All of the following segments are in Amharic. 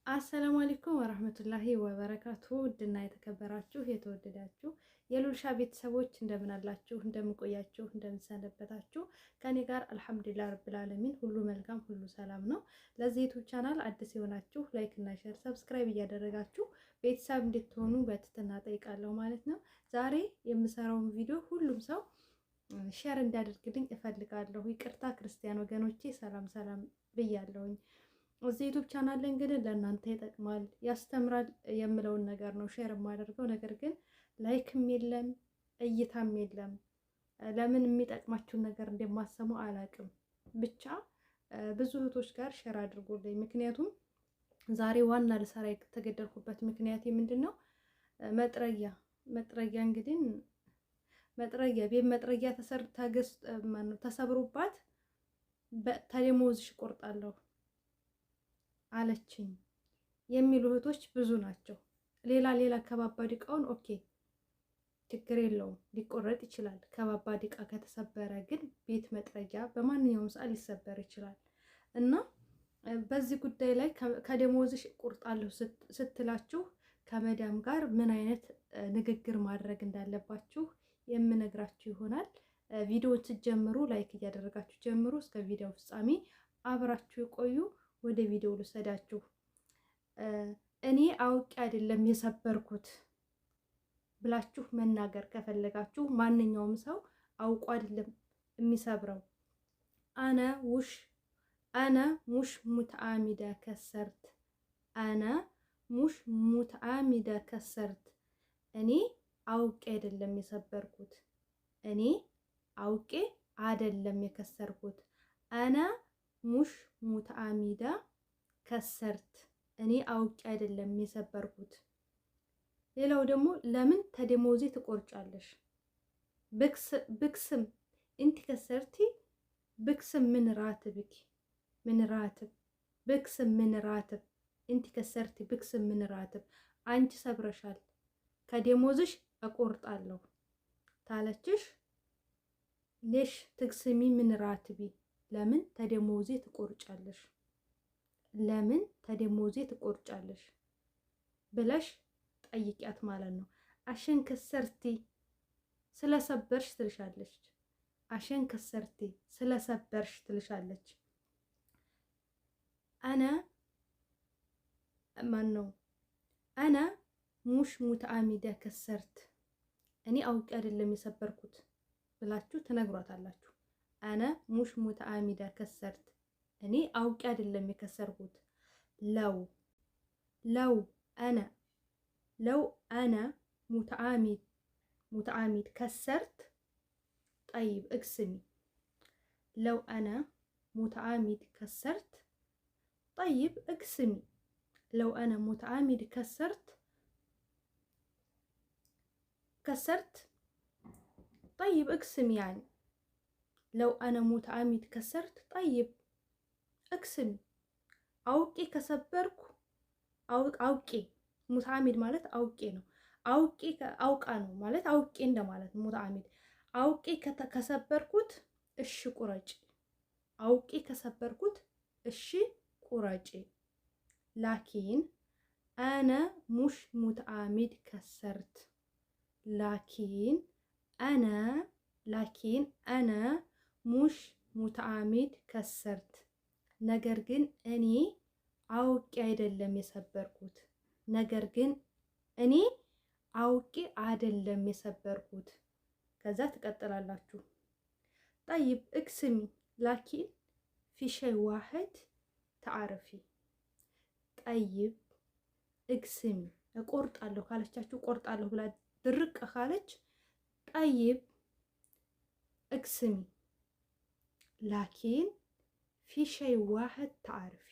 አሰላሙ አለይኩም ወራህመቱላሂ ወበረካቱ። ውድና የተከበራችሁ የተወደዳችሁ የሉልሻ ቤተሰቦች እንደምን አላችሁ? እንደምን ቆያችሁ? እንደምን ሰነበታችሁ? ከኔ ጋር አልሐምዱሊላህ ረብል ዓለሚን ሁሉ መልካም ሁሉ ሰላም ነው። ለዚህ ዩቲዩብ ቻናል አዲስ የሆናችሁ ላይክ እና ሼር ሰብስክራይብ እያደረጋችሁ ቤተሰብ እንድትሆኑ በትህትና ጠይቃለሁ ማለት ነው። ዛሬ የምሰራውን ቪዲዮ ሁሉም ሰው ሼር እንዲያደርግልኝ እፈልጋለሁ። ይቅርታ ክርስቲያን ወገኖቼ ሰላም ሰላም ብያለሁኝ። እዚህ ዩቲዩብ ቻናል ላይ እንግዲህ ለእናንተ ይጠቅማል ያስተምራል የምለውን ነገር ነው ሼር የማደርገው። ነገር ግን ላይክም የለም እይታም የለም። ለምን የሚጠቅማችሁን ነገር እንደማሰሙ አላቅም። ብቻ ብዙ እህቶች ጋር ሼር አድርጎልኝ። ምክንያቱም ዛሬ ዋና ልሰራ የተገደልኩበት ምክንያት ምንድን ነው? መጥረጊያ እንግዲህ ቤት መጥረጊያ ተሰብሮባት ተደሞዝሽ እቆርጣለሁ አለችኝ የሚሉ እህቶች ብዙ ናቸው። ሌላ ከባባድ እቃውን ኦኬ ችግር የለውም ሊቆረጥ ይችላል። ከባባድ እቃ ከተሰበረ ግን ቤት መጥረጊያ በማንኛውም ሰዓት ሊሰበር ይችላል እና በዚህ ጉዳይ ላይ ከደሞዝሽ እቆርጣለሁ ስትላችሁ ከመዳም ጋር ምን አይነት ንግግር ማድረግ እንዳለባችሁ የምነግራችሁ ይሆናል። ቪዲዮውን ስትጀምሩ ላይክ እያደረጋችሁ ጀምሩ። እስከ ቪዲዮ ፍጻሜ አብራችሁ የቆዩ። ወደ ቪዲዮ ልሰዳችሁ። እኔ አውቄ አይደለም የሰበርኩት ብላችሁ መናገር ከፈለጋችሁ ማንኛውም ሰው አውቆ አይደለም የሚሰብረው። አነ ሙሽ ሙተአሚዳ ከሰርት አነ ሙሽ ሙተአሚዳ ከሰርት እኔ አውቄ አይደለም የሰበርኩት። እኔ አውቄ አይደለም የከሰርኩት። አነ ሙሽ ሙተአሚዳ ከሰርት እኔ አውቄ አይደለም የሰበርኩት። ሌላው ደግሞ ለምን ተደሞዜ ትቆርጫለሽ? ብክስም እንቲ ከሰርቲ ብክስም ምን ራትብኪ ምን ራትብ ብክስም ምን ራትብ እንቲ ከሰርቲ ብክስም ምን ራትብ አንቺ ሰብረሻል ከደሞዝሽ እቆርጣለሁ ታለችሽ። ሌሽ ትግስሚ ምን ራትቢ ለምን ተደሞዜ ትቆርጫለሽ? ለምን ተደሞዜ ትቆርጫለሽ ብለሽ ጠይቂያት ማለት ነው። አሸን ከሰርቲ ስለሰበርሽ ትልሻለች። አሸን ከሰርቲ ስለሰበርሽ ትልሻለች። አነ ሙሽ ሙተአሚዳ ከሰርት እኔ አውቄ አይደለም የሰበርኩት ብላችሁ ትነግሯታላችሁ። አነ ሙሽ ሙተአሚዳ ከሰርት እኔ አውቄ አይደለም የከሰርኩት። ለው አነ ሙተአሚድ ከሰርት ጠይብ እቅስሚ ለው አነ ሙተአሚድ ከሰርት ጠይብ እቅስሚ ለው አነ ሙተአሚድ ከሰርት ጠይብ እቅስሚ ያኒ ለው አነ ሙተአሚድ ከሰርት ጠይብ እቅስሚ አውቄ ከሰበርኩ አውቄ ሙተአሚድ ማለት አውቄ ነው። አውቃ ነው ማለት አውቄ እንደማለት ሙተአሚድ አውቄ ከሰበርኩት እሺ ቁረጭ። አውቄ ከሰበርኩት እሺ ቁረጭ። ላኪን አነ ሙሽ ሙተአሚድ ከሰርት ላኪን አነ ሙሽ ሙተአሚድ ከሰርት ነገር ግን እኔ አውቄ አይደለም የሰበርኩት። ነገር ግን እኔ አውቄ አይደለም የሰበርኩት። ከዛ ትቀጥላላችሁ። ጠይብ እቅስሚ ላኪን ፊሸይ ዋህድ ተዓረፊ። ጠይብ እቅስሚ እቆርጣለሁ ካለቻችሁ እቆርጣለሁ ብላ ድርቅ ካለች ጠይብ እቅስሚ ላኪን ፊሸይ ዋህድ ተዓረፊ።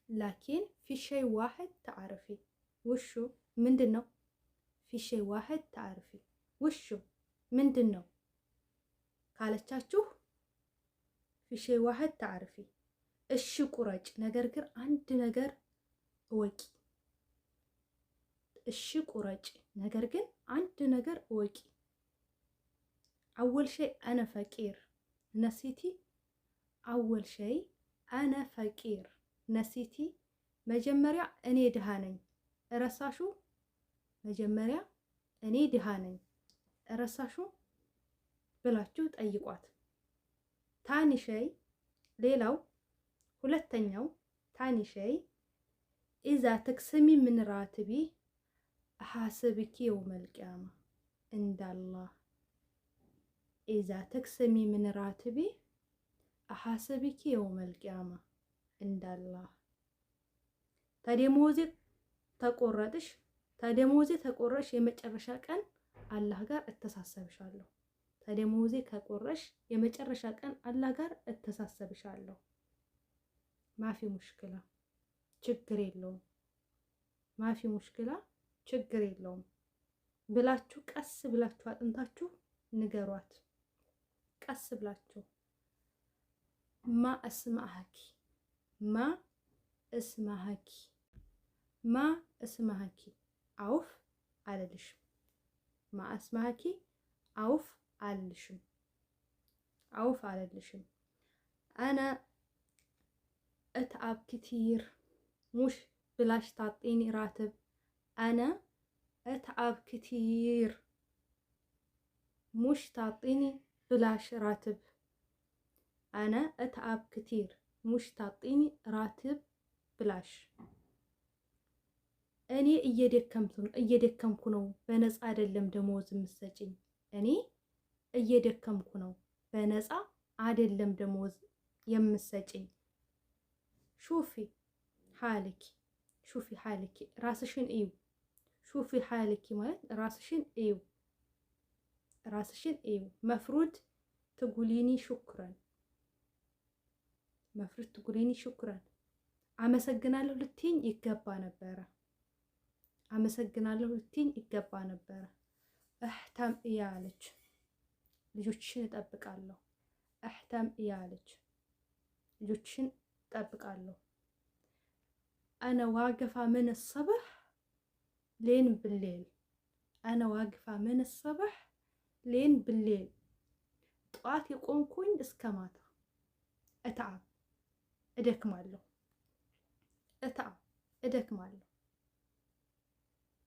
ላኪን ፊሸይ ዋህድ ተዓረፊ ውሹ ምንድን ነው? ፊሸይ ዋህድ ተዓረፊ ውሹ ምንድን ነው ካለቻችሁ ፊሸይ ዋህድ ተዓረፊ እሺ ቁረጭ። ነገር ግን አንድ ነገር እወቂ። እሺ ቁረጭ ነገር ግን አንድ ነገር እወቂ። አወል ሸይ አነ ፈቂር ነሲቲ አወል ሸይ አነ ፈቂር ነሲቲ መጀመሪያ እኔ ድሃ ነኝ ረሳሹ? መጀመሪያ እኔ ድሃ ነኝ ረሳሹ ብላችሁ ጠይቋት። ታኒ ሸይ ሌላው ሁለተኛው ታኒ ሸይ ኢዛ ተክስሚ ምን ራትቢ አሐስብኪ የውመል ቂያማ እንዳላህ ኢዛ ተክስሚ ምን ራትቢ አሐስብኪ የውመል ቂያማ እንዳላህ ተደሞዜ ተቆረሽ የመጨረሻ ቀን አላህ ጋር እተሳሰብሻለሁ። ተደሞዜ ከቆረሽ የመጨረሻ ቀን አላህ ጋር እተሳሰብሻለሁ። ማፊ ሙሽክላ ችግር የለውም። ማፊ ሙሽክላ ችግር የለውም ብላችሁ ቀስ ብላችሁ አጥንታችሁ ንገሯት። ቀስ ብላችሁ ማ እስማሃኪ ማ እስማሃኪ ማ እስማሃኪ አውፍ አልልሽም። ማ እስማሃኪ አውፍ አልልሽም። አውፍ አልልሽም። አነ እትዓብ ክቲር ሙሽ ብላሽ ታጤኒ ራትብ አነ እትዓብ ክቲር ሙሽ ታጤኒ ብላሽ ራትብ አነ እትዓብ ክቲር ሙሽ ታጤኒ ራትብ ብላሽ እኔ እየደከምኩ ነው በነፃ አይደለም ደሞዝ የምትሰጪኝ። እኔ እየደከምኩ ነው በነፃ አይደለም ደሞዝ የምትሰጪኝ። ሹፊ ሐልኪ ሹፊ ሐልኪ ራስሽን እዩ። ሹፊ ሐልኪ ማለት ራስሽን እዩ። ራስሽን እዩ። መፍሩድ ትጉሊኒ ሹክረን መፍሩድ ትጉሊኒ ሹክረን አመሰግናለሁ ልትይኝ ይገባ ነበረ። አመሰግናለሁ ልትይኝ ይገባ ነበረ። እህተም እያለች ልጆችሽን እጠብቃለሁ። እህተም እያለች ልጆችሽን እጠብቃለሁ። አነ ዋግፋ ምን ሰበህ ሌን ብሌል አነ ዋግፋ ምን ሰበህ ሌን ብሌል ጠዋት የቆምኩኝ እስከ ማታ እተዓብ እደክማለሁ። እተዓብ እደክማለሁ።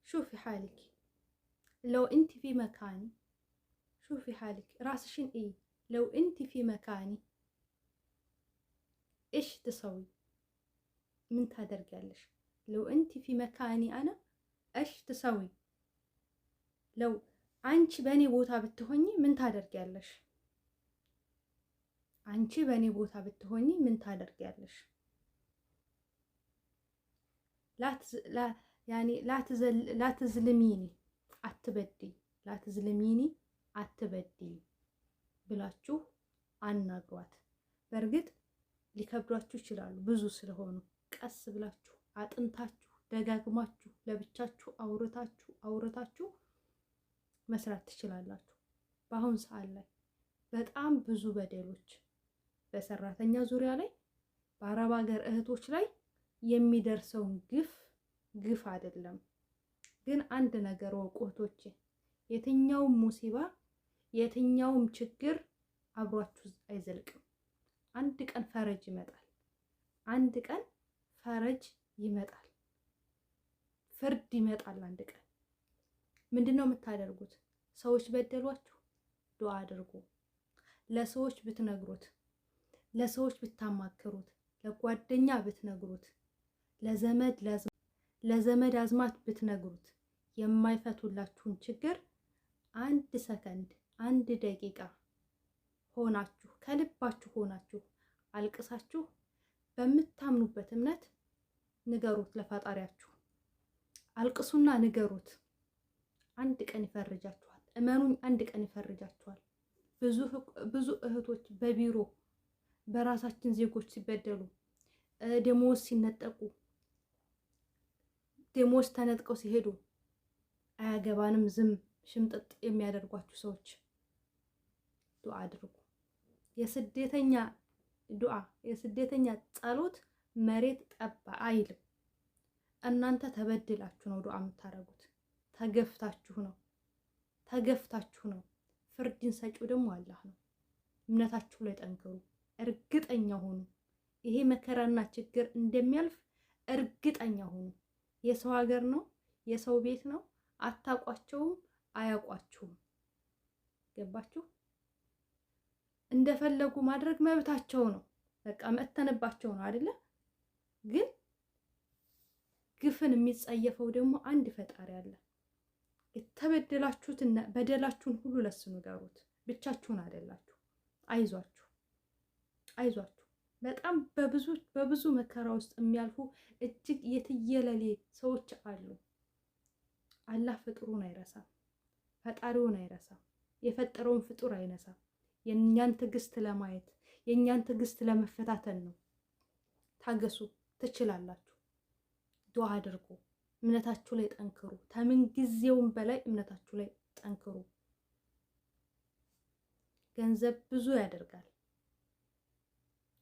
ሹፊ ሐልኪ ለው እንቲ ፊ መካኒ ሹፊ ሐልኪ ራስሽን እይ። ለው እንቲ ፊ መካኒ እሽ ትሰዊ ምን ታደርጊያለሽ? ለው እንቲ ፊ መካኒ አነ እሽ ትሰዊ ለው አንቺ በእኔ ቦታ ብትሆኚ ምን ታደርጊያለሽ? አንቺ በእኔ ቦታ ብትሆኚ ምን ታደርጊያለሽ? ላትዝልሚኒ አትበድይ ላትዝልሚኒ አትበድይ ብላችሁ አናግሯት። በእርግጥ ሊከብዷችሁ ይችላሉ ብዙ ስለሆኑ፣ ቀስ ብላችሁ አጥንታችሁ ደጋግማችሁ ለብቻችሁ አውርታችሁ መስራት ትችላላችሁ። በአሁን ሰዓት ላይ በጣም ብዙ በደሎች በሰራተኛ ዙሪያ ላይ በአረብ ሀገር እህቶች ላይ የሚደርሰውን ግፍ አይደለም። ግን አንድ ነገር ወቁ እህቶቼ፣ የትኛውም ሙሲባ የትኛውም ችግር አብሯችሁ አይዘልቅም። አንድ ቀን ፈረጅ ይመጣል። አንድ ቀን ፈረጅ ይመጣል። ፍርድ ይመጣል። አንድ ቀን ምንድነው የምታደርጉት? ሰዎች በደሏችሁ፣ ዱዓ አድርጉ። ለሰዎች ብትነግሩት፣ ለሰዎች ብታማክሩት፣ ለጓደኛ ብትነግሩት፣ ለዘመድ አዝማት ብትነግሩት የማይፈቱላችሁን ችግር አንድ ሰከንድ አንድ ደቂቃ ሆናችሁ ከልባችሁ ሆናችሁ አልቅሳችሁ በምታምኑበት እምነት ንገሩት ለፈጣሪያችሁ። አልቅሱና ንገሩት። አንድ ቀን ይፈርጃችኋል። እመኑኝ፣ አንድ ቀን ይፈርጃችኋል። ብዙ እህቶች በቢሮ በራሳችን ዜጎች ሲበደሉ፣ ደሞዝ ሲነጠቁ፣ ደሞዝ ተነጥቀው ሲሄዱ አያገባንም ዝም ሽምጥጥ የሚያደርጓችሁ ሰዎች ዱዓ አድርጉ። የስደተኛ ዱዓ የስደተኛ ጸሎት መሬት ጠባ አይልም። እናንተ ተበድላችሁ ነው ዱዓ የምታደርጉት። ተገፍታችሁ ነው። ፍርድን ሰጪው ደግሞ አላህ ነው። እምነታችሁ ላይ ጠንክሩ፣ እርግጠኛ ሆኑ። ይሄ መከራና ችግር እንደሚያልፍ እርግጠኛ ሁኑ። የሰው ሀገር ነው፣ የሰው ቤት ነው። አታውቋቸውም፣ አያውቋችሁም። ገባችሁ? እንደፈለጉ ማድረግ መብታቸው ነው። በቃ መተንባቸው ነው አይደለ? ግን ግፍን የሚጸየፈው ደግሞ አንድ ፈጣሪ አለ። የተበደላችሁትና በደላችሁን ሁሉ ለሱ ንገሩት። ብቻችሁን አይደላችሁ። አይዟችሁ፣ አይዟችሁ። በጣም በብዙ መከራ ውስጥ የሚያልፉ እጅግ የትየለሌ ሰዎች አሉ። አላህ ፍጡሩን አይረሳም፣ ፈጣሪውን አይረሳም፣ የፈጠረውን ፍጡር አይነሳም። የእኛን ትዕግስት ለማየት የእኛን ትዕግስት ለመፈታተን ነው። ታገሱ፣ ትችላላችሁ። ዱዓ አድርጉ፣ እምነታችሁ ላይ ጠንክሩ። ከምን ጊዜውም በላይ እምነታችሁ ላይ ጠንክሩ። ገንዘብ ብዙ ያደርጋል።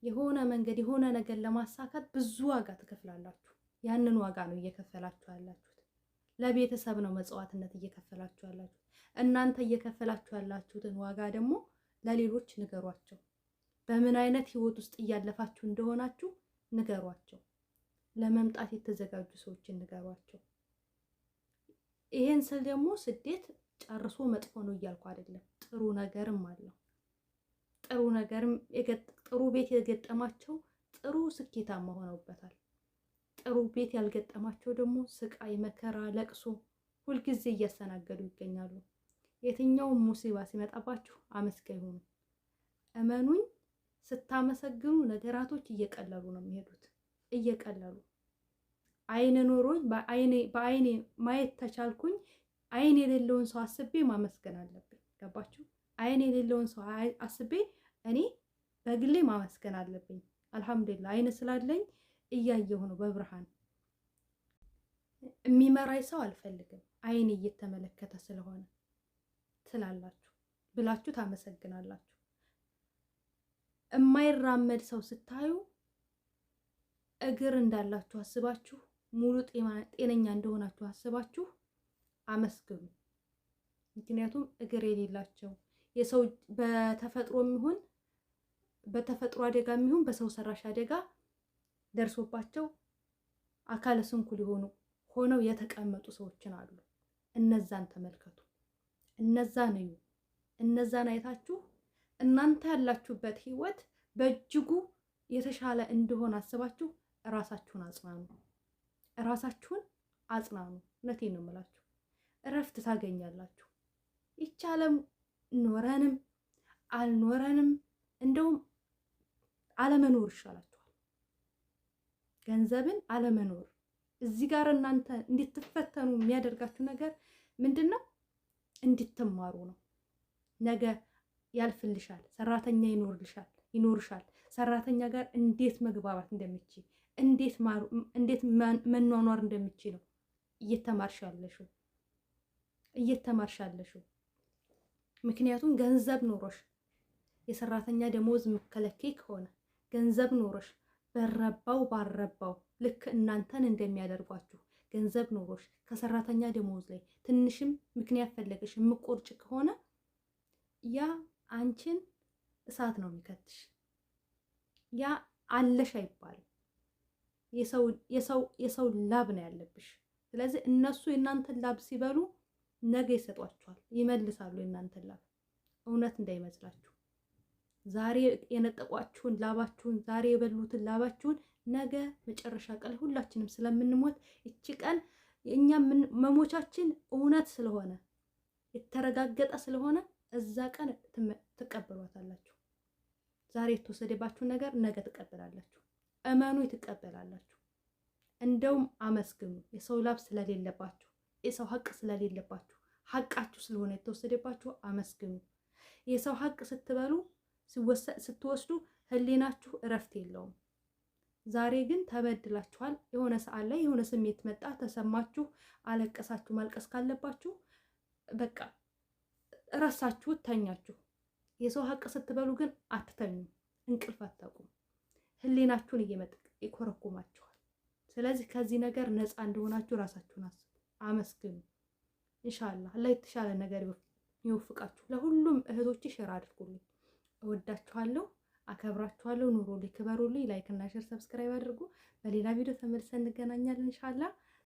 የሆነ መንገድ የሆነ ነገር ለማሳካት ብዙ ዋጋ ትከፍላላችሁ። ያንን ዋጋ ነው እየከፈላችሁ ያላችሁት። ለቤተሰብ ነው መጽዋዕትነት እየከፈላችሁ ያላችሁት። እናንተ እየከፈላችሁ ያላችሁትን ዋጋ ደግሞ ለሌሎች ንገሯቸው። በምን አይነት ህይወት ውስጥ እያለፋችሁ እንደሆናችሁ ንገሯቸው። ለመምጣት የተዘጋጁ ሰዎችን ንገሯቸው። ይሄን ስል ደግሞ ስደት ጨርሶ መጥፎ ነው እያልኩ አይደለም። ጥሩ ነገርም አለው። ጥሩ ቤት የገጠማቸው ጥሩ ስኬታማ ሆነውበታል። ጥሩ ቤት ያልገጠማቸው ደግሞ ስቃይ፣ መከራ፣ ለቅሶ ሁልጊዜ እያስተናገዱ ይገኛሉ። የትኛውም ሙሲባ ሲመጣባችሁ አመስጋኝ ሁኑ። እመኑኝ፣ ስታመሰግኑ ነገራቶች እየቀለሉ ነው የሚሄዱት። እየቀለሉ አይን ኖሮኝ በአይኔ ማየት ተቻልኩኝ። አይን የሌለውን ሰው አስቤ ማመስገን አለብኝ። ገባችሁ? አይን የሌለውን ሰው አስቤ እኔ በግሌ ማመስገን አለብኝ። አልሐምዱሊላህ አይን ስላለኝ እያየሁ ነው በብርሃን። የሚመራኝ ሰው አልፈልግም፣ አይን እየተመለከተ ስለሆነ ትላላችሁ ብላችሁ ታመሰግናላችሁ። የማይራመድ ሰው ስታዩ እግር እንዳላችሁ አስባችሁ ሙሉ ጤነኛ እንደሆናችሁ አስባችሁ አመስግኑ። ምክንያቱም እግር የሌላቸው የሰው በተፈጥሮ አደጋ የሚሆን በሰው ሰራሽ አደጋ ደርሶባቸው አካለ ስንኩል ሆነው የተቀመጡ ሰዎችን አሉ። እነዛን ተመልከቱ፣ እነዛን እዩ። እነዛን አይታችሁ እናንተ ያላችሁበት ህይወት በእጅጉ የተሻለ እንደሆነ አስባችሁ ራሳችሁን አጽናኑ። ራሳችሁን አጽናኑ። እውነቴን ነው የምላችሁ። እረፍት ታገኛላችሁ። ይህች ዓለም ኖረንም አልኖረንም እንደውም አለመኖር ይሻላችኋል። ገንዘብን አለመኖር እዚህ ጋር እናንተ እንድትፈተኑ የሚያደርጋችሁ ነገር ምንድነው? እንድትማሩ ነው። ነገ ያልፍልሻል። ሰራተኛ ይኖርሻል። ሰራተኛ ጋር እንዴት መግባባት እንደምትችይ እንዴት መኗኗር እንደምትችይ ነው እየተማርሽ ያለሽው። ምክንያቱም ገንዘብ ኖሮሽ የሰራተኛ ደሞዝ መከለከይ ከሆነ ገንዘብ ኖሮሽ በረባው ባረባው ልክ እናንተን እንደሚያደርጓችሁ ገንዘብ ኖሮሽ ከሰራተኛ ደሞዝ ላይ ትንሽም ምክንያት ፈለገሽ የምቆርጭ ከሆነ ያ አንቺን እሳት ነው የሚከትሽ። ያ አለሽ አይባልም። የሰው ላብ ነው ያለብሽ። ስለዚህ እነሱ የእናንተን ላብ ሲበሉ ነገ ይሰጧችኋል፣ ይመልሳሉ የእናንተን ላብ። እውነት እንዳይመስላችሁ። ዛሬ የነጠቋችሁን ላባችሁን፣ ዛሬ የበሉትን ላባችሁን ነገ መጨረሻ ቀን ሁላችንም ስለምንሞት እቺ ቀን የእኛ መሞቻችን እውነት ስለሆነ የተረጋገጠ ስለሆነ እዛ ቀን ትቀበሏታላችሁ። ዛሬ የተወሰደባችሁ ነገር ነገ ትቀበላላችሁ። እመኑ፣ ትቀበላላችሁ። እንደውም አመስግኑ። የሰው ላብ ስለሌለባችሁ፣ የሰው ሀቅ ስለሌለባችሁ፣ ሀቃችሁ ስለሆነ የተወሰደባችሁ አመስግኑ። የሰው ሀቅ ስትበሉ ስትወስዱ ህሊናችሁ እረፍት የለውም። ዛሬ ግን ተበድላችኋል። የሆነ ሰዓት ላይ የሆነ ስሜት መጣ፣ ተሰማችሁ፣ አለቀሳችሁ። ማልቀስ ካለባችሁ በቃ እረሳችሁት፣ ተኛችሁ። የሰው ሀቅ ስትበሉ ግን አትተኙ፣ እንቅልፍ አታውቁም። ህሊናችሁን እየመጠቅ ይኮረኩማችኋል። ስለዚህ ከዚህ ነገር ነፃ እንደሆናችሁ ራሳችሁን አስቡ፣ አመስግኑ። ኢንሻአላህ አላህ የተሻለ ነገር ይወፍቃችሁ። ለሁሉም እህቶች ሼር አድርጉልኝ። እወዳችኋለሁ። አከብራችኋለሁ። ኑሮልኝ ክበሩልኝ። ላይክ እና ሼር ሰብስክራይብ አድርጉ። በሌላ ቪዲዮ ተመልሰን እንገናኛለን ኢንሻአላህ።